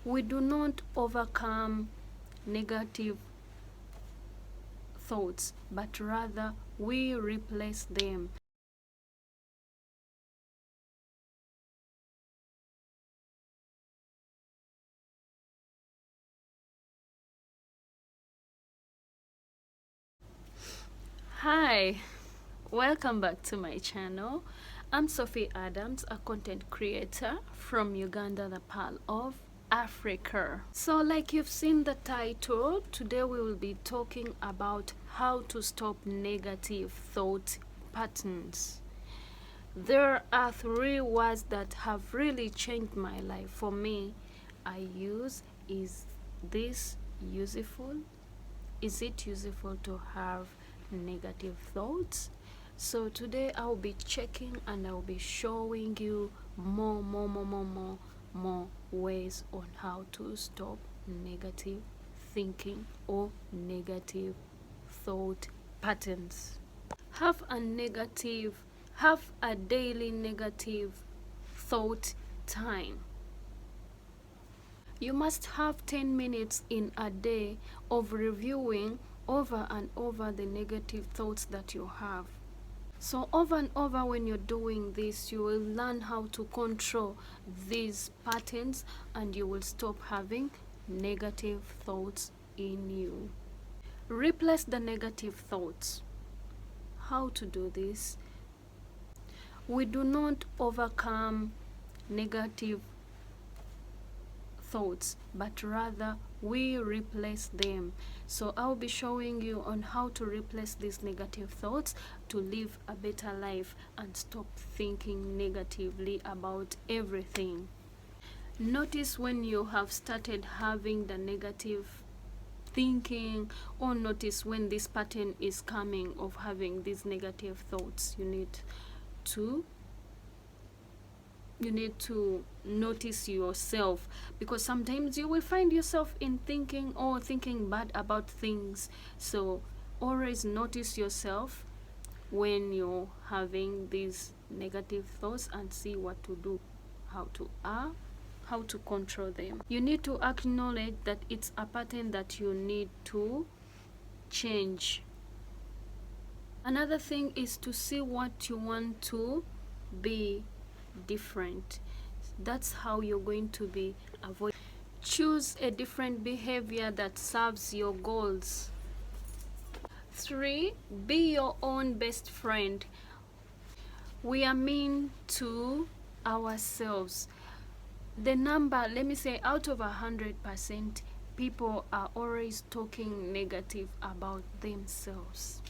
We do not overcome negative thoughts, but rather we replace them. Hi, welcome back to my channel. I'm sophyAdamx, a content creator from Uganda, the Pearl of Africa. So like you've seen the title, today we will be talking about how to stop negative thought patterns. There are 3 words that have really changed my life. For me, I use, is this useful? Is it useful to have negative thoughts? So today I'll be checking and I'll be showing you more ways on how to stop negative thinking or negative thought patterns. Have a daily negative thought time. You must have 10 minutes in a day of reviewing over and over the negative thoughts that you have. So over and over, when you're doing this, you will learn how to control these patterns and you will stop having negative thoughts in you. Replace the negative thoughts. How to do this? We do not overcome negative thoughts, but rather we replace them. So I'll be showing you on how to replace these negative thoughts to live a better life and stop thinking negatively about everything. Notice when you have started having the negative thinking, or notice when this pattern is coming of having these negative thoughts. You need to notice yourself, because sometimes you will find yourself in thinking bad about things. So always notice yourself when you're having these negative thoughts and see what to do, how to control them. You need to acknowledge that it's a pattern that you need to change. Another thing is to see what you want to be different. That's how you're going to be avoid. Choose a different behavior that serves your goals. 3, be your own best friend. We are mean to ourselves. The number, let me say, out of 100%, people are always talking negative about themselves.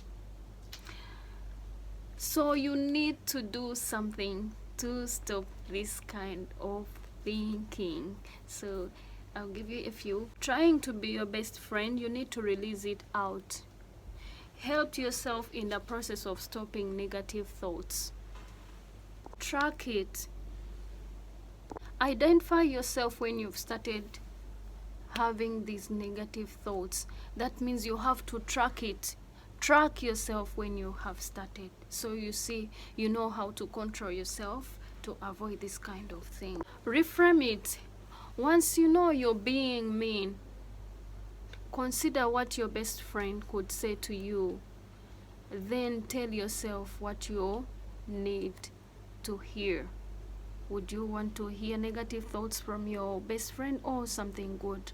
So you need to do something to stop this kind of thinking. So I'll give you a few. Trying to be your best friend, you need to release it out. Help yourself in the process of stopping negative thoughts. Track it. Identify yourself when you've started having these negative thoughts. That means you have to track it. Track yourself when you have started, so you see, you know how to control yourself to avoid this kind of thing. Reframe it. Once you know you're being mean, consider what your best friend could say to you. Then tell yourself what you need to hear. Would you want to hear negative thoughts from your best friend or something good?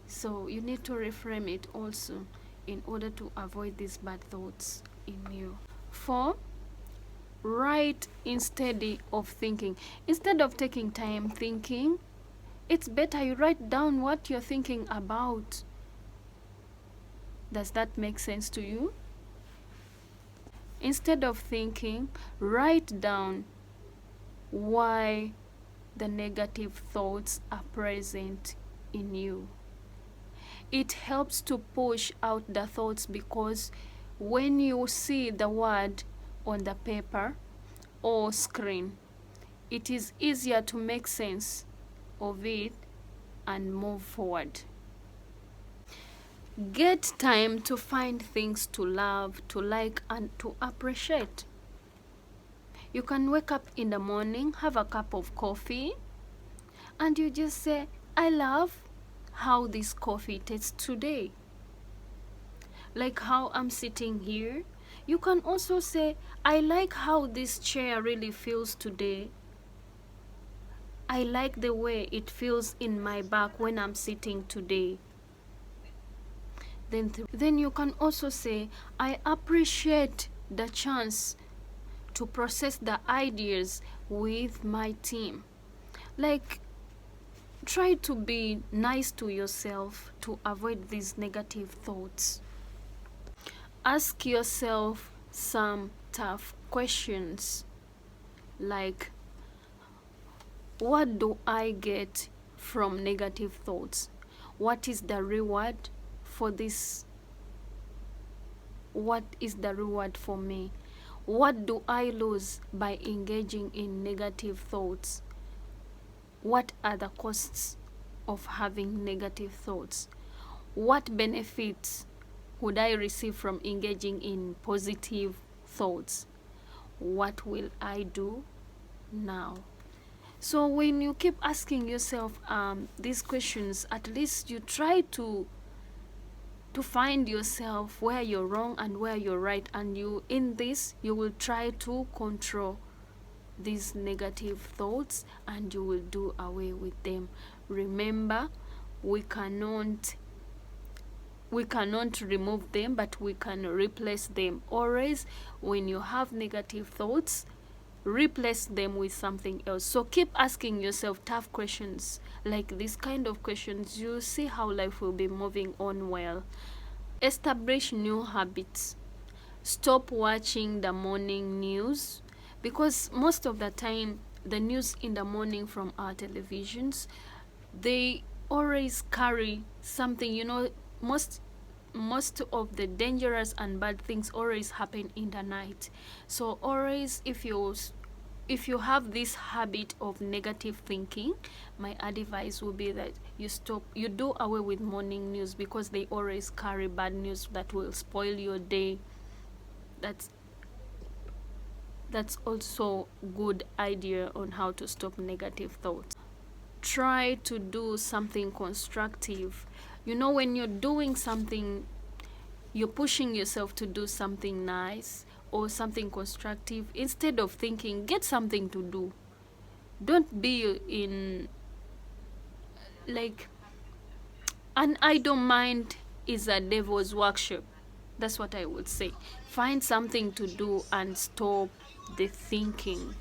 So you need to reframe it also in order to avoid these bad thoughts in you. 4, write instead of thinking. Instead of taking time thinking, it's better you write down what you're thinking about. Does that make sense to you? Instead of thinking, write down why the negative thoughts are present in you. It helps to push out the thoughts, because when you see the word on the paper or screen, it is easier to make sense of it and move forward. Get time to find things to love, to like, and to appreciate. You can wake up in the morning, have a cup of coffee, and you just say, I love how this coffee tastes today. Like how I'm sitting here. You can also say, I like how this chair really feels today. I like the way it feels in my back when I'm sitting today. Then you can also say, I appreciate the chance to process the ideas with my team. Like, try to be nice to yourself to avoid these negative thoughts. Ask yourself some tough questions like, what do I get from negative thoughts? What is the reward for this? What is the reward for me? What do I lose by engaging in negative thoughts? What are the costs of having negative thoughts? What benefits would I receive from engaging in positive thoughts? What will I do now? So when you keep asking yourself these questions, at least you try to find yourself where you're wrong and where you're right, and you will try to control these negative thoughts and you will do away with them. Remember, we cannot remove them, but we can replace them. Always when you have negative thoughts, replace them with something else. So keep asking yourself tough questions like this kind of questions. You see how life will be moving on well. Establish new habits. Stop watching the morning news, because most of the time the news in the morning from our televisions, they always carry something, most of the dangerous and bad things always happen in the night. So always, if you have this habit of negative thinking, my advice will be that you do away with morning news, because they always carry bad news that will spoil your day. That's also good idea on how to stop negative thoughts. Try to do something constructive. When you're doing something, you're pushing yourself to do something nice or something constructive. Instead of thinking, get something to do. Don't be in, like, an idle mind is a devil's workshop. That's what I would say. Find something to do and stop the thinking.